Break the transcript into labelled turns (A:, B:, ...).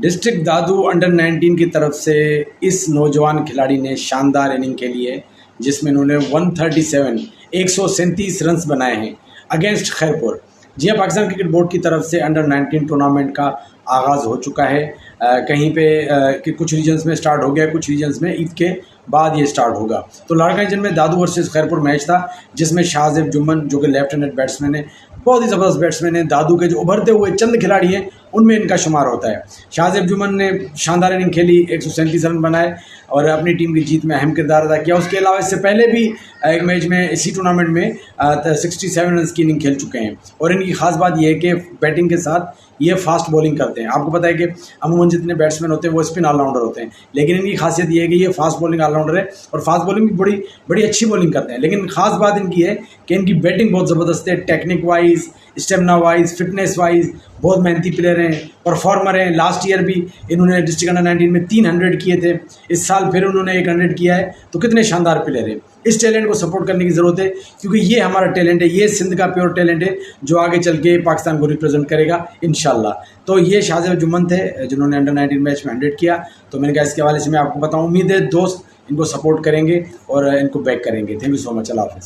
A: District दादू under 19 की तरफ से इस नौजवान खिलाड़ी ने शानदार इनिंग खेली है, जिसमें उन्होंने 137 रन्स बनाए हैं अगेंस्ट खैरपुर। जी हाँ, पाकिस्तान क्रिकेट बोर्ड की तरफ से अंडर 19 टूर्नामेंट का आगाज़ हो चुका है। कहीं पे कि कुछ रीजन्स में स्टार्ट हो गया, कुछ रीजन्स में ईद के बाद ये स्टार्ट होगा। तो लाड़काई जन में दादू वर्सेस खैरपुर मैच था, जिसमें शाहजेब जुम्मन जो कि लेफ्ट हैंडेड बैट्समैन है, बहुत ही ज़बरदस्त बैट्समैन है। दादू के जो उभरते हुए चंद खिलाड़ी हैं उनमें इनका शुमार होता है। शाहजेब जुम्मन ने शानदार इनिंग खेली, 137 रन बनाए और अपनी टीम की जीत में अहम किरदार अदा किया। उसके अलावा इससे पहले भी एक मैच में इसी टूर्नामेंट में 67 रन की इनिंग खेल चुके हैं। और इनकी खास बात यह है कि बैटिंग के साथ ये फास्ट बॉलिंग करते हैं। आपको पता है कि अमूमन जितने बैट्समैन होते हैं वो स्पिन ऑलराउंडर होते हैं, लेकिन इनकी खासियत ये है कि ये फास्ट बॉलिंग ऑलराउंडर है और फास्ट बॉलिंग भी बड़ी अच्छी बॉलिंग करते हैं। लेकिन खास बात इनकी है कि इनकी बैटिंग बहुत ज़बरदस्त है। Technique wise, stamina wise, fitness wise बहुत मेहनती प्लेयर हैं, परफॉर्मर हैं। लास्ट ईयर भी इन्होंने डिस्ट्रिक्ट अंडर 19 में 300 किए थे, इस साल फिर उन्होंने 100 किया है। तो कितने शानदार प्लेयर हैं। इस टैलेंट को सपोर्ट करने की ज़रूरत है, क्योंकि ये हमारा टैलेंट है, ये सिंध का प्योर टैलेंट है जो आगे चल के पाकिस्तान को रिप्रेजेंट करेगा इंशाल्लाह। तो ये शाहजेब जुम्मन थे जिन्होंने अंडर 19 मैच में 100 किया। तो मैंने कहा इसके हवाले से मैं आपको बताऊँ। उम्मीद है दोस्त इनको सपोर्ट करेंगे और इनको बैक करेंगे। Thank you so much. अल्लाह हाफ़िज़।